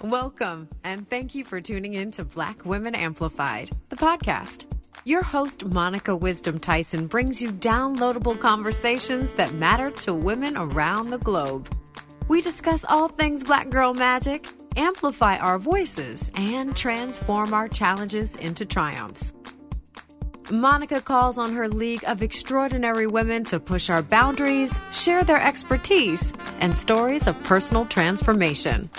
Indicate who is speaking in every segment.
Speaker 1: Welcome, and thank you for tuning in to Black Women Amplified, the podcast. Your host, Monica Wisdom Tyson, brings you downloadable conversations that matter to women around the globe. We discuss all things Black girl magic, amplify our voices, and transform our challenges into triumphs. Monica calls on her league of extraordinary women to push our boundaries, share their expertise, and stories of personal transformation.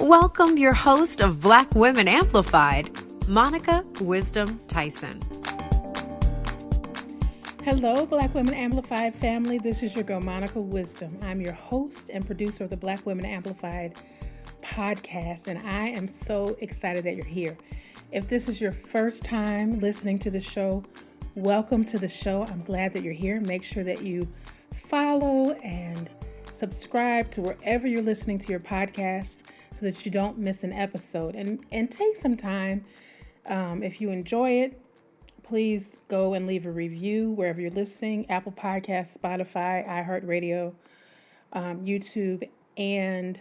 Speaker 1: Welcome your host of Black Women Amplified, Monica Wisdom Tyson.
Speaker 2: Hello, Black Women Amplified family. This is your girl, Monica Wisdom. I'm your host and producer of the Black Women Amplified podcast, and I am so excited that you're here. If this is your first time listening to the show, welcome to the show. I'm glad that you're here. Make sure that you follow and subscribe to wherever you're listening to your podcast so that you don't miss an episode. And take some time. If you enjoy it, please go and leave a review wherever you're listening, Apple Podcasts, Spotify, iHeartRadio, YouTube, and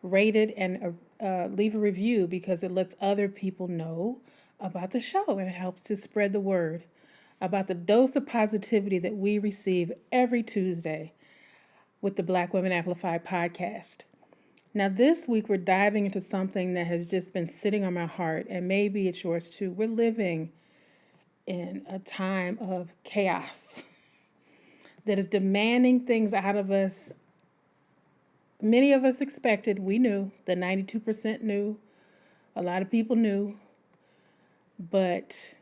Speaker 2: rate it and leave a review because it lets other people know about the show and it helps to spread the word about the dose of positivity that we receive every Tuesday with the Black Women Amplified podcast. Now, this week we're diving into something that has just been sitting on my heart, and maybe it's yours too. We're living in a time of chaos that is demanding things out of us. Many of us expected, we knew, the 92% knew, a lot of people knew, but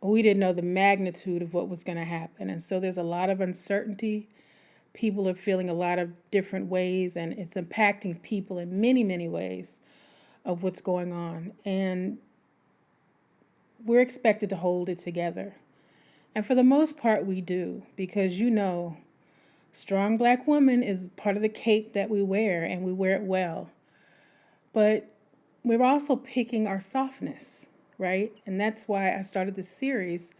Speaker 2: we didn't know the magnitude of what was going to happen. And so there's a lot of uncertainty. People are feeling a lot of different ways, and it's impacting people in many, many ways of what's going on. And we're expected to hold it together. And for the most part, we do, because strong Black woman is part of the cape that we wear, and we wear it well. But we're also picking our softness, right? And that's why I started this series,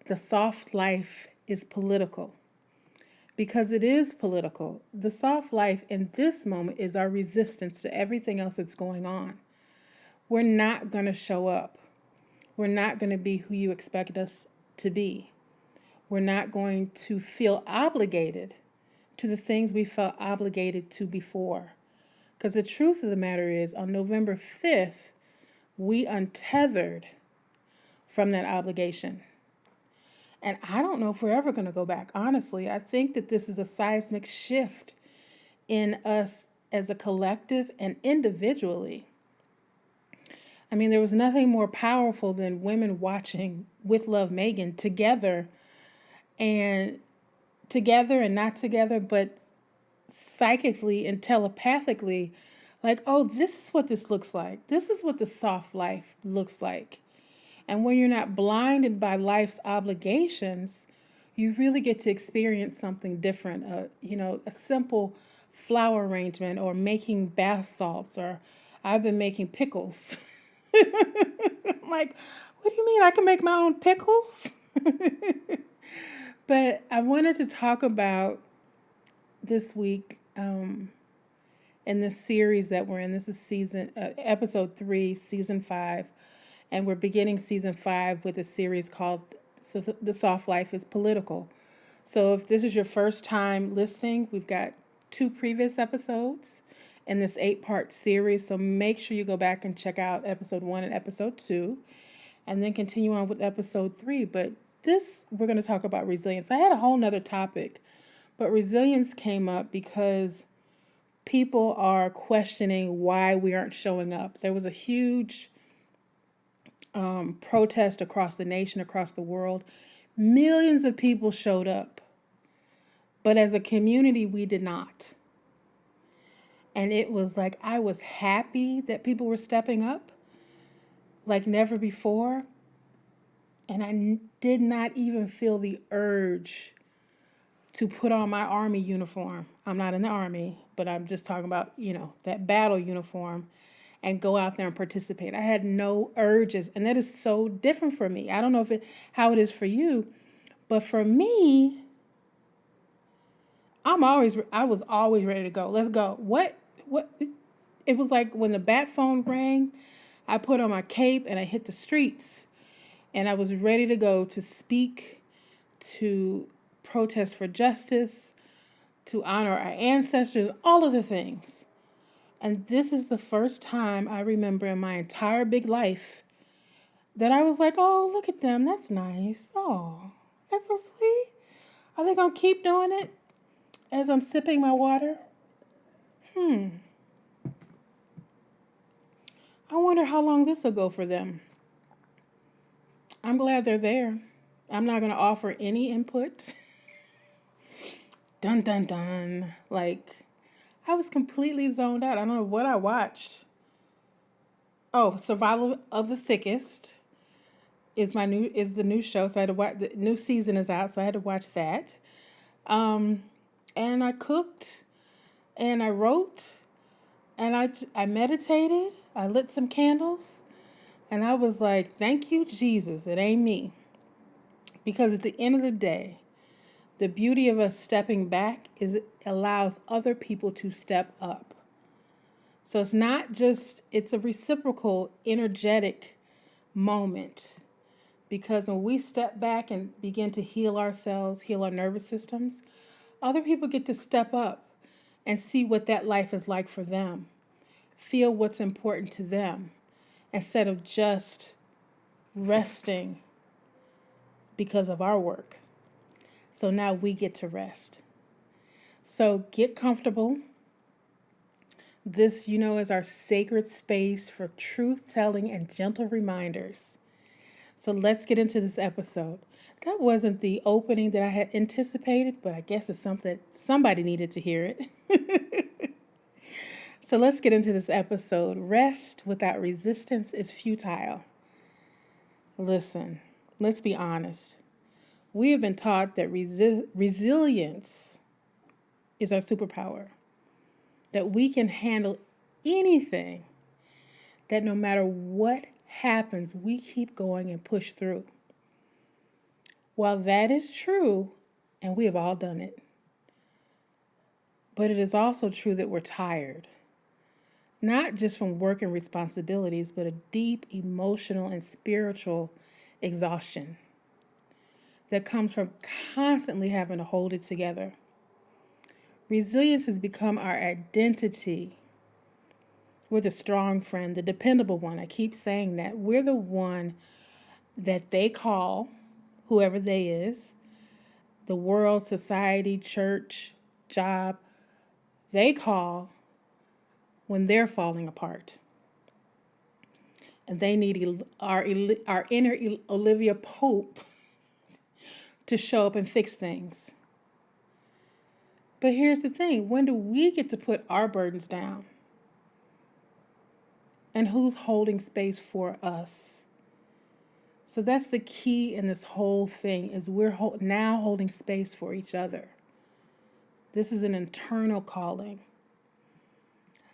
Speaker 2: The Soft Life is Political. Because it is political. The soft life in this moment is our resistance to everything else that's going on. We're not going to show up. We're not going to be who you expect us to be. We're not going to feel obligated to the things we felt obligated to before. Because the truth of the matter is, on November 5th, we untethered from that obligation. And I don't know if we're ever going to go back. Honestly, I think that this is a seismic shift in us as a collective and individually. I mean, there was nothing more powerful than women watching With Love Megan together and not together, but psychically and telepathically, like, oh, this is what this looks like. This is what the soft life looks like. And when you're not blinded by life's obligations, you really get to experience something different. A simple flower arrangement or making bath salts, or I've been making pickles. I'm like, what do you mean I can make my own pickles? But I wanted to talk about this week in this series that we're in. This is episode 3, season 5. And we're beginning season 5 with a series called The Soft Life is Political. So if this is your first time listening, we've got 2 previous episodes in this 8-part series. So make sure you go back and check out episode 1 and episode 2, and then continue on with episode 3. But we're going to talk about resilience. I had a whole nother topic, but resilience came up because people are questioning why we aren't showing up. There was a huge protest across the nation, across the world. Millions of people showed up, but as a community, we did not. And it was like, I was happy that people were stepping up like never before. And I did not even feel the urge to put on my army uniform. I'm not in the army, but I'm just talking about, that battle uniform and go out there and participate. I had no urges, and that is so different for me. I don't know how it is for you, but for me, I was always ready to go. Let's go. What, it was like when the bat phone rang, I put on my cape and I hit the streets and I was ready to go to speak, to protest for justice, to honor our ancestors, all of the things. And this is the first time I remember in my entire big life that I was like, oh, look at them. That's nice. Oh, that's so sweet. Are they going to keep doing it as I'm sipping my water? I wonder how long this will go for them. I'm glad they're there. I'm not going to offer any input. Dun, dun, dun. Like, I was completely zoned out. I don't know what I watched. Oh, Survival of the Thickest is the new show. So I had to watch, the new season is out, so I had to watch that. And I cooked and I wrote and I meditated. I lit some candles and I was like, thank you, Jesus. It ain't me. Because at the end of the day, the beauty of us stepping back is it allows other people to step up. So it's not just, it's a reciprocal, energetic moment. Because when we step back and begin to heal ourselves, heal our nervous systems, other people get to step up and see what that life is like for them. Feel what's important to them instead of just resting because of our work. So now we get to rest. So get comfortable. This, is our sacred space for truth telling and gentle reminders. So let's get into this episode. That wasn't the opening that I had anticipated, but I guess it's something somebody needed to hear it. So let's get into this episode. Rest without resistance is futile. Listen, let's be honest. We have been taught that resilience is our superpower, that we can handle anything, that no matter what happens, we keep going and push through. While that is true, and we have all done it, but it is also true that we're tired, not just from work and responsibilities, but a deep emotional and spiritual exhaustion that comes from constantly having to hold it together. Resilience has become our identity. We're the strong friend, the dependable one. I keep saying that. We're the one that they call, whoever they is, the world, society, church, job, they call when they're falling apart. And they need our inner Olivia Pope to show up and fix things. But here's the thing, when do we get to put our burdens down? And who's holding space for us? So that's the key in this whole thing, is we're now holding space for each other. This is an internal calling.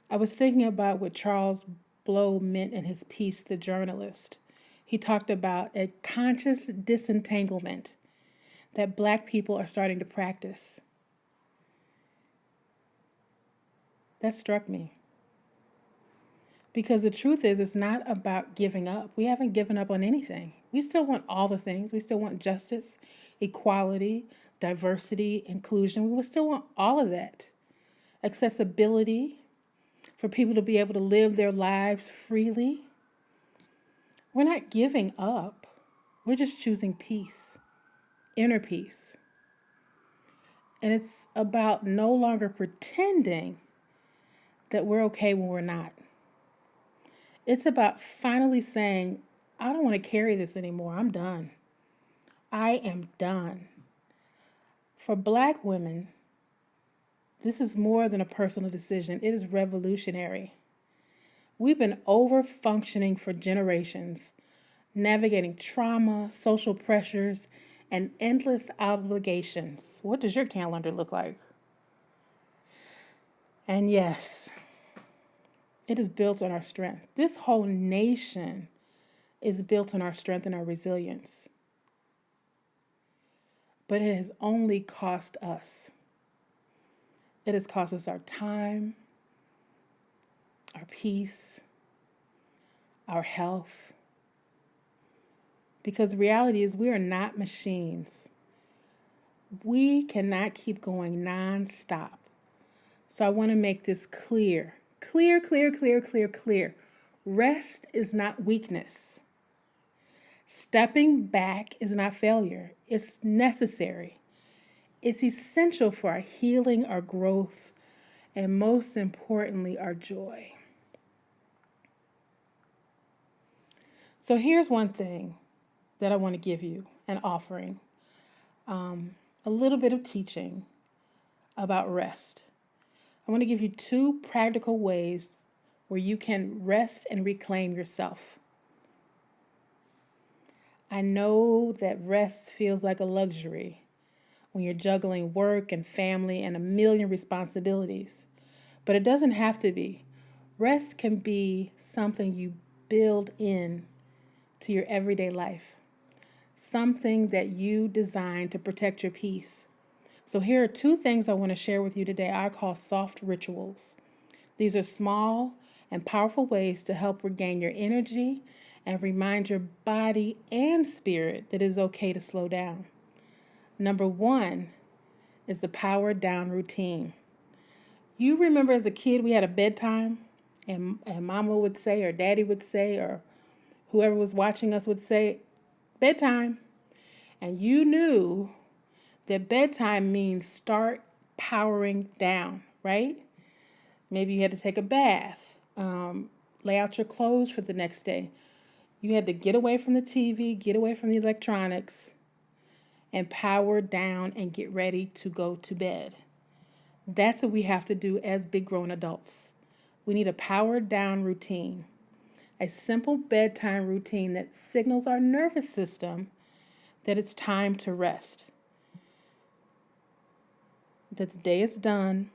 Speaker 2: I was thinking about what Charles Blow meant in his piece, The Journalist. He talked about a conscious disentanglement that Black people are starting to practice. That struck me. Because the truth is, it's not about giving up. We haven't given up on anything. We still want all the things. We still want justice, equality, diversity, inclusion. We still want all of that. Accessibility, for people to be able to live their lives freely. We're not giving up. We're just choosing peace, inner peace. And it's about no longer pretending that we're okay when we're not. It's about finally saying, I don't want to carry this anymore. I'm done. I am done. For Black women, this is more than a personal decision. It is revolutionary. We've been over-functioning for generations, navigating trauma, social pressures, and endless obligations. What does your calendar look like? And yes, it is built on our strength. This whole nation is built on our strength and our resilience. But it has only cost us. It has cost us our time, our peace, our health. Because the reality is we are not machines. We cannot keep going nonstop. So I want to make this clear. Clear, clear, clear, clear, clear. Rest is not weakness. Stepping back is not failure. It's necessary. It's essential for our healing, our growth, and most importantly, our joy. So here's one thing that I want to give you, an offering, a little bit of teaching about rest. I want to give you 2 practical ways where you can rest and reclaim yourself. I know that rest feels like a luxury when you're juggling work and family and a million responsibilities, but it doesn't have to be. Rest can be something you build in to your everyday life, something that you design to protect your peace. So here are 2 things I want to share with you today I call soft rituals. These are small and powerful ways to help regain your energy and remind your body and spirit that it is okay to slow down. Number 1 is the power down routine. You remember as a kid we had a bedtime and mama would say or daddy would say or whoever was watching us would say, bedtime. And you knew that bedtime means start powering down, right? Maybe you had to take a bath, lay out your clothes for the next day. You had to get away from the TV, get away from the electronics, and power down and get ready to go to bed. That's what we have to do as big grown adults. We need a powered down routine, a simple bedtime routine that signals our nervous system that it's time to rest, that the day is done,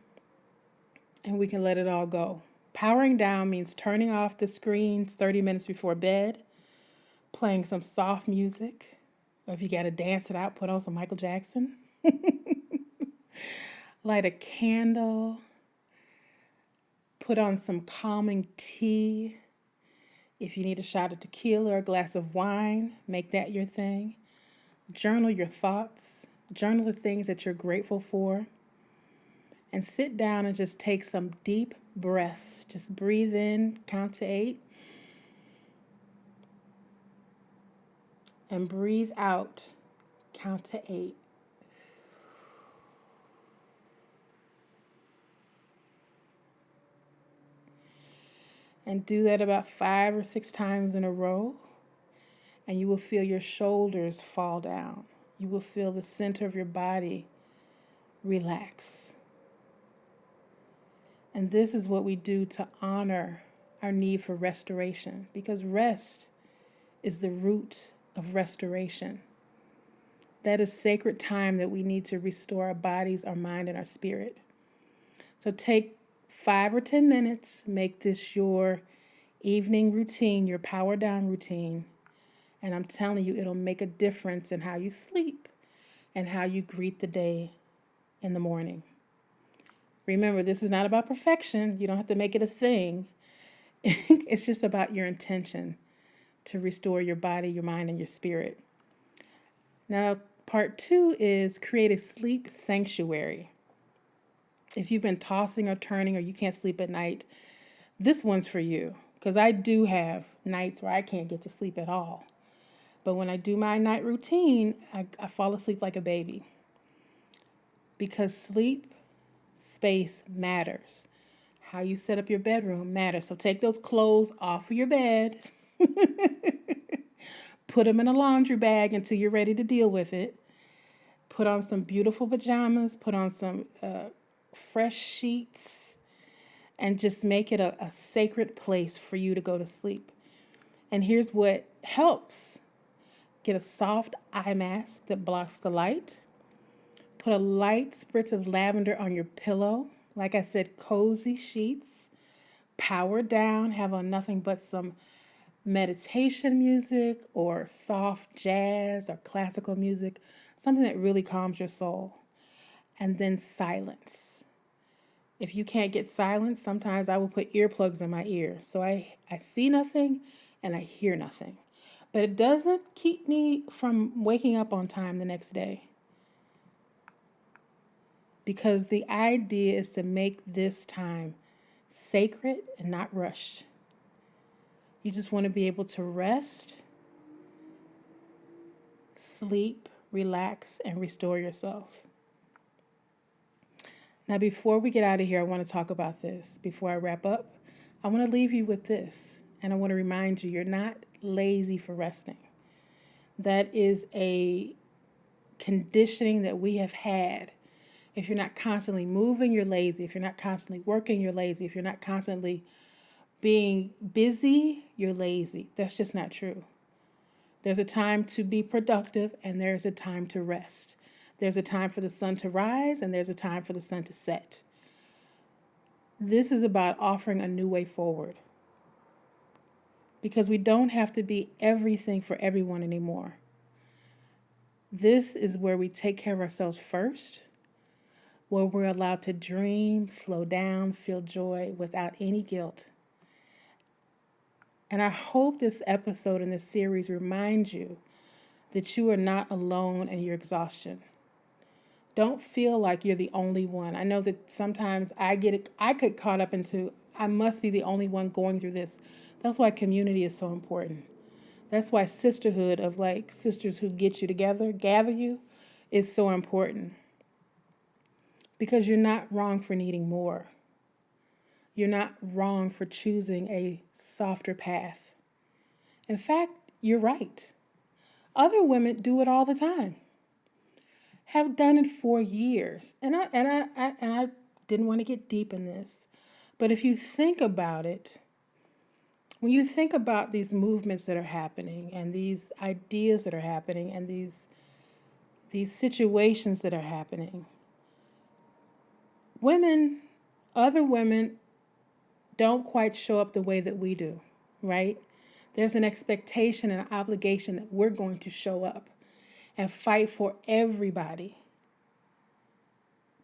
Speaker 2: and we can let it all go. Powering down means turning off the screens 30 minutes before bed, playing some soft music, or if you got to dance it out, put on some Michael Jackson. Light a candle, put on some calming tea. If you need a shot of tequila or a glass of wine, make that your thing. Journal your thoughts, journal the things that you're grateful for, and sit down and just take some deep breaths. Just breathe in, count to 8, and breathe out, count to 8. And do that about 5 or 6 times in a row, and you will feel your shoulders fall down. You will feel the center of your body relax. And this is what we do to honor our need for restoration, because rest is the root of restoration. That is sacred time that we need to restore our bodies, our mind, and our spirit. So take 5 or 10 minutes, make this your evening routine, your power down routine. And I'm telling you, it'll make a difference in how you sleep and how you greet the day in the morning. Remember, this is not about perfection. You don't have to make it a thing. It's just about your intention to restore your body, your mind, and your spirit. Now, part 2 is create a sleep sanctuary. If you've been tossing or turning or you can't sleep at night, this one's for you. Because I do have nights where I can't get to sleep at all. But when I do my night routine, I fall asleep like a baby. Because sleep space matters. How you set up your bedroom matters. So take those clothes off of your bed. Put them in a laundry bag until you're ready to deal with it. Put on some beautiful pajamas. Put on some fresh sheets. And just make it a sacred place for you to go to sleep. And here's what helps. Get a soft eye mask that blocks the light. Put a light spritz of lavender on your pillow. Like I said, cozy sheets. Power down. Have on nothing but some meditation music or soft jazz or classical music. Something that really calms your soul. And then silence. If you can't get silence, sometimes I will put earplugs in my ear. So I see nothing and I hear nothing. But it doesn't keep me from waking up on time the next day. Because the idea is to make this time sacred and not rushed. You just want to be able to rest, sleep, relax, and restore yourselves. Now, before we get out of here, I want to talk about this. Before I wrap up, I want to leave you with this. And I want to remind you, you're not lazy for resting. That is a conditioning that we have had. If you're not constantly moving, you're lazy. If you're not constantly working, you're lazy. If you're not constantly being busy, you're lazy. That's just not true. There's a time to be productive and there's a time to rest. There's a time for the sun to rise and there's a time for the sun to set. This is about offering a new way forward. Because we don't have to be everything for everyone anymore. This is where we take care of ourselves first, where we're allowed to dream, slow down, feel joy without any guilt. And I hope this episode in this series reminds you that you are not alone in your exhaustion. Don't feel like you're the only one. I know that sometimes I get caught up into, I must be the only one going through this. That's why community is so important. That's why sisterhood of like sisters who get you together, gather you, is so important. Because you're not wrong for needing more. You're not wrong for choosing a softer path. In fact, you're right. Other women do it all the time. Have done it for years. And I didn't want to get deep in this. But if you think about it, when you think about these movements that are happening and these ideas that are happening and these situations that are happening, other women don't quite show up the way that we do, right? There's an expectation and an obligation that we're going to show up and fight for everybody.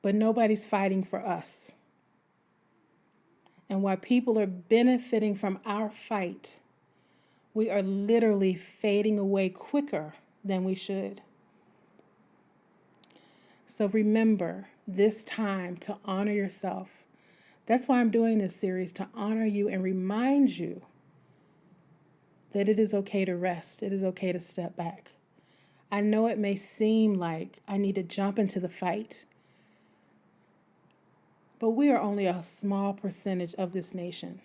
Speaker 2: But nobody's fighting for us. And while people are benefiting from our fight, we are literally fading away quicker than we should. So remember this time to honor yourself. That's why I'm doing this series, to honor you and remind you that it is okay to rest. It is okay to step back. I know it may seem like I need to jump into the fight, but we are only a small percentage of this nation.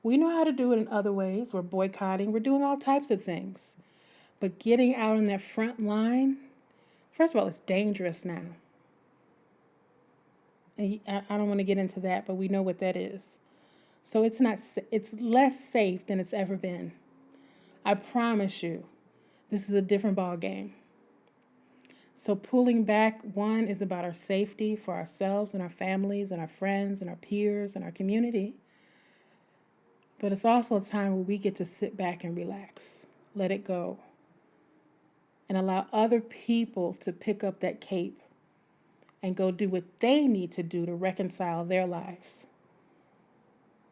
Speaker 2: We know how to do it in other ways. We're boycotting. We're doing all types of things. But getting out on that front line, first of all, it's dangerous now. And I don't want to get into that, but we know what that is. So it's less safe than it's ever been. I promise you, this is a different ball game. So pulling back, one, is about our safety for ourselves and our families and our friends and our peers and our community. But it's also a time where we get to sit back and relax, let it go, and allow other people to pick up that cape and go do what they need to do to reconcile their lives.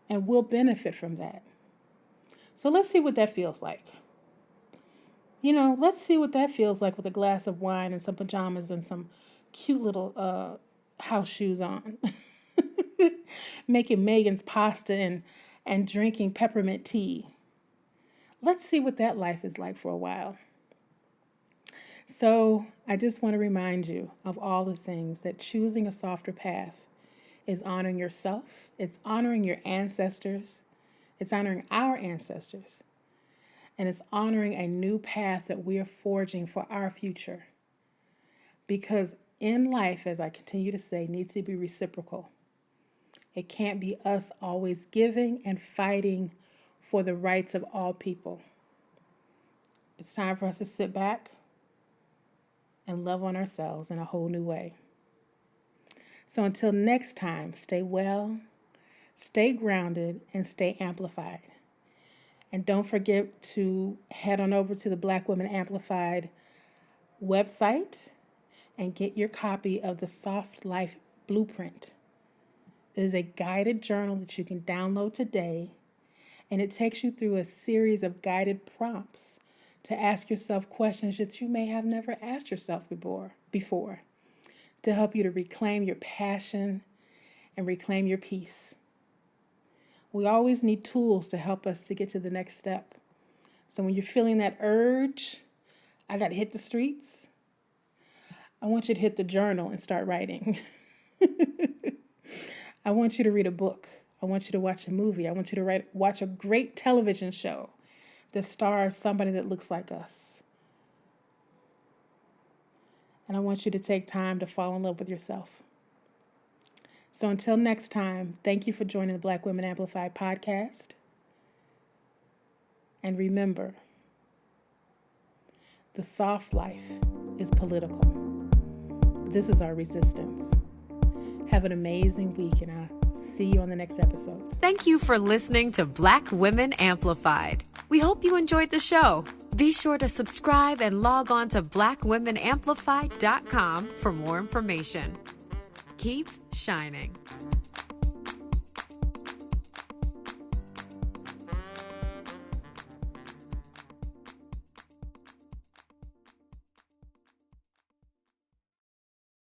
Speaker 2: And we'll benefit from that. So let's see what that feels like. Let's see what that feels like with a glass of wine and some pajamas and some cute little house shoes on. Making Megan's pasta and drinking peppermint tea. Let's see what that life is like for a while. So I just want to remind you of all the things that choosing a softer path is honoring yourself. It's honoring your ancestors. It's honoring our ancestors. And it's honoring a new path that we are forging for our future. Because in life, as I continue to say, needs to be reciprocal. It can't be us always giving and fighting for the rights of all people. It's time for us to sit back and love on ourselves in a whole new way. So until next time, stay well, stay grounded, and stay amplified. And don't forget to head on over to the Black Women Amplified website and get your copy of the Soft Life Blueprint. It is a guided journal that you can download today, and it takes you through a series of guided prompts to ask yourself questions that you may have never asked yourself before, to help you to reclaim your passion and reclaim your peace. We always need tools to help us to get to the next step. So when you're feeling that urge, I got to hit the streets, I want you to hit the journal and start writing. I want you to read a book. I want you to watch a movie. I want you to watch a great television show that stars somebody that looks like us. And I want you to take time to fall in love with yourself. So until next time, thank you for joining the Black Women Amplified podcast. And remember, the soft life is political. This is our resistance. Have an amazing week, and I'll see you on the next episode.
Speaker 1: Thank you for listening to Black Women Amplified. We hope you enjoyed the show. Be sure to subscribe and log on to blackwomenamplified.com for more information. Keep shining.